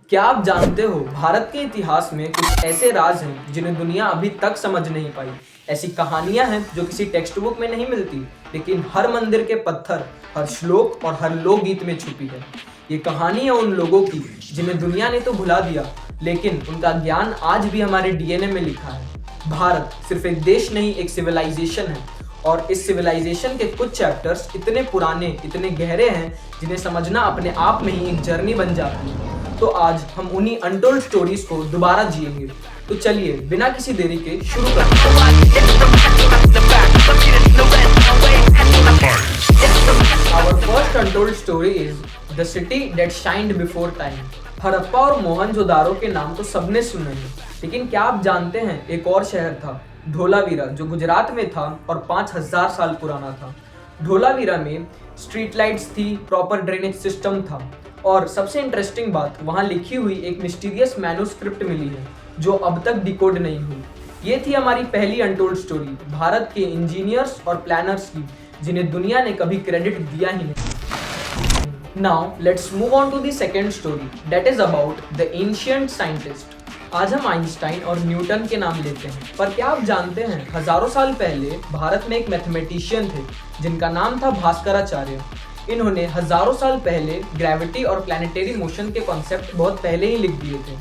क्या आप जानते हो भारत के इतिहास में कुछ ऐसे राज हैं जिन्हें दुनिया अभी तक समझ नहीं पाई। ऐसी कहानियां हैं जो किसी टेक्स्ट बुक में नहीं मिलती, लेकिन हर मंदिर के पत्थर, हर श्लोक और हर लोकगीत में छुपी है। ये कहानी है उन लोगों की जिन्हें दुनिया ने तो भुला दिया, लेकिन उनका ज्ञान आज भी हमारे डीएनए में लिखा है। भारत सिर्फ एक देश नहीं, एक सिविलाइजेशन है, और इस सिविलाइजेशन के कुछ चैप्टर्स इतने पुराने, इतने गहरे हैं जिन्हें समझना अपने आप में ही एक जर्नी बन जाती है। तो आज हम उन्हीं अनटोल्ड स्टोरीज को दोबारा जिएंगे। तो चलिए बिना किसी देरी के शुरू करते हैं। Our first untold story is the city that shined before time। Harappa और मोहनजोदारो के नाम तो सबने सुने हैं, लेकिन क्या आप जानते हैं एक और शहर था, धोलावीरा, जो गुजरात में था और 5000 साल पुराना था। धोलावीरा में स्ट्रीट लाइट्स थी, प्रॉपर ड्रेनेज सिस्टम था, और सबसे इंटरेस्टिंग बात, वहाँ लिखी हुई एक मिस्टीरियस मैन्युस्क्रिप्ट मिली है जो अब तक डिकोड नहीं हुई। ये थी हमारी पहली अनटोल्ड स्टोरी, भारत के इंजीनियर्स और प्लानर्स की, जिन्हें दुनिया ने कभी क्रेडिट दिया ही नहीं। Now let's move on to the second story, that is about the ancient scientist. आज हम आइंस्टाइन और न्यूटन के नाम लेते हैं, पर क्या आप जानते हैं हजारों साल पहले भारत में एक मैथमेटिशियन थे जिनका नाम था भास्कराचार्य। इन्होंने हजारों साल पहले ग्रेविटी और प्लैनेटरी मोशन के कॉन्सेप्ट बहुत पहले ही लिख दिए थे,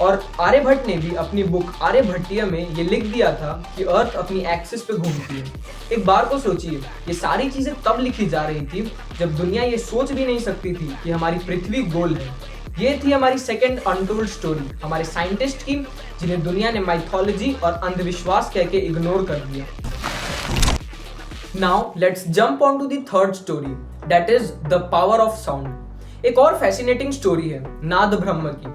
और आर्यभट्ट ने भी अपनी बुक आर्यभट्टीय में ये लिख दिया था कि अर्थ अपनी एक्सिस पे घूमती है। एक बार को सोचिए, ये सारी चीजें तब लिखी जा रही थी जब दुनिया ये सोच भी नहीं सकती थी कि हमारी पृथ्वी गोल है। ये थी हमारी सेकंड अनटोल्ड स्टोरी, हमारे साइंटिस्ट की, जिन्हें दुनिया ने माइथोलॉजी और अंधविश्वास कह के इग्नोर कर दिया। Now let's jump on to the third story, that is the power of sound। एक और फैसिनेटिंग स्टोरी है नाद ब्रह्म की।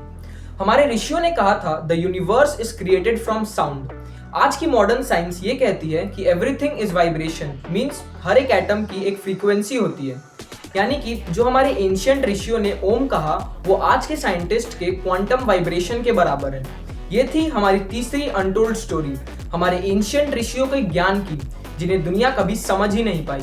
हमारे ऋषियों ने कहा था the universe is created from sound. आज की मॉडर्न साइंस ये कहती है कि एवरीथिंग इज वाइब्रेशन, मीन्स हर एक एटम की एक फ्रीक्वेंसी होती है। यानी कि जो हमारे एंशिएंट ऋषियों ने ओम कहा, वो आज के साइंटिस्ट के क्वांटम वाइब्रेशन के बराबर है। ये थी हमारी तीसरी अनटोल्ड स्टोरी, हमारे एंशिएंट ऋषियों के ज्ञान की, जिन्हें दुनिया कभी समझ ही नहीं पाई।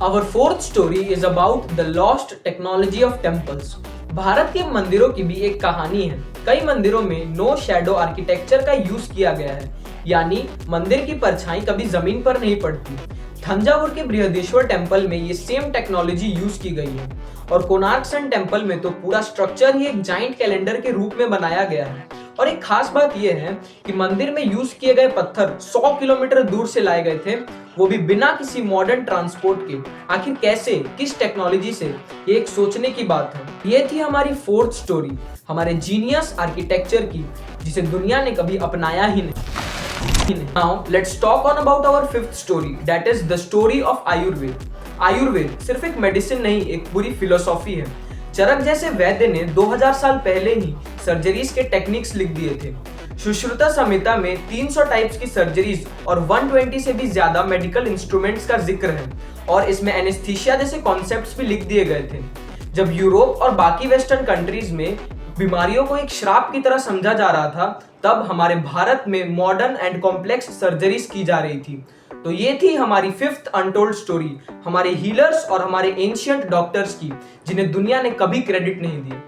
Our fourth story is about the lost technology of temples। Bharat के मंदिरों की भी एक कहानी है। कई मंदिरों में नो शैडो आर्किटेक्चर का यूज किया गया है, यानी मंदिर की परछाई कभी जमीन पर नहीं पड़ती। थंजावुर के बृहदेश्वर टेम्पल में ये सेम टेक्नोलॉजी यूज की गई है, और कोणार्क सन टेम्पल में तो पूरा स्ट्रक्चर ही एक जाइंट कैलेंडर के रूप में बनाया गया है। और एक खास बात यह है कि मंदिर में यूज किए गए पत्थर 100 किलोमीटर दूर से लाए गए थे, वो भी बिना किसी मॉडर्न ट्रांसपोर्ट के। आखिर कैसे, किस टेक्नोलॉजी से, ये एक सोचने की बात है। ये थी हमारी फोर्थ स्टोरी, हमारे जीनियस आर्किटेक्चर की, जिसे दुनिया ने कभी अपनाया ही नहीं। Now let's talk on about our fifth story, that is the story of Ayurveda. Ayurveda सिर्फ एक मेडिसिन नहीं, एक पूरी फिलोसॉफी है। चरक जैसे वैद्य ने 2000 साल पहले ही सर्जरीज के टेक्निक्स लिख दिए थे। सुश्रुता संहिता में 300 टाइप्स की सर्जरीज और 120 से भी ज्यादा मेडिकल इंस्ट्रूमेंट्स का जिक्र है, और इसमें एनेस्थीसिया जैसे कॉन्सेप्ट्स भी लिख दिए गए थे। जब यूरोप और बाकी वेस्टर्न कंट्रीज में बीमारियों को एक श्राप की तरह समझा जा रहा था, तब हमारे भारत में मॉडर्न एंड कॉम्प्लेक्स सर्जरीज की जा रही थी। तो ये थी हमारी फिफ्थ अनटोल्ड स्टोरी, हमारे हीलर्स और हमारे एंशिएंट डॉक्टर्स की, जिन्हें दुनिया ने कभी क्रेडिट नहीं दिया।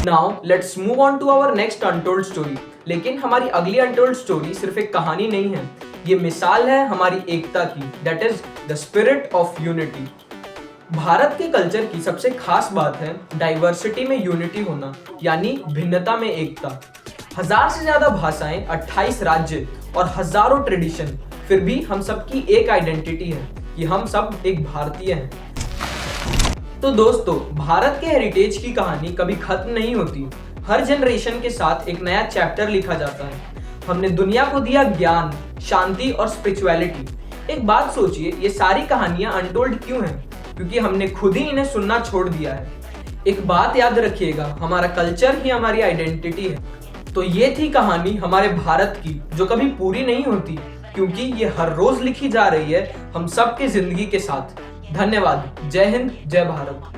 Now let's move on to our next untold story. लेकिन हमारी अगली अनटोल्ड स्टोरी सिर्फ एक कहानी नहीं है, ये मिसाल है हमारी एकता की, that is the spirit of unity. Bharat के कल्चर की सबसे खास बात है डाइवर्सिटी में यूनिटी होना, यानी भिन्नता में एकता। 1000 से ज्यादा भाषाएं, 28 राज्य और हजारों ट्रेडिशन, फिर भी हम सबकी एक आइडेंटिटी है कि हम सब एक भारतीय हैं। तो दोस्तों, भारत के हेरिटेज की कहानी कभी खत्म नहीं होती। हर जनरेशन के साथ एक नया चैप्टर लिखा जाता है। हमने दुनिया को दिया ज्ञान, शांति और स्पिरिचुअलिटी। एक बात सोचिए, ये सारी कहानियां अनटोल्ड क्यों हैं? क्योंकि हमने खुद ही इन्हें सुनना छोड़ दिया है। एक बात याद रखिएगा, हमारा कल्चर ही हमारी आइडेंटिटी है। तो ये थी कहानी हमारे भारत की, जो कभी पूरी नहीं होती, क्योंकि ये हर रोज लिखी जा रही है हम सबके जिंदगी के साथ। धन्यवाद। जय हिंद, जय भारत।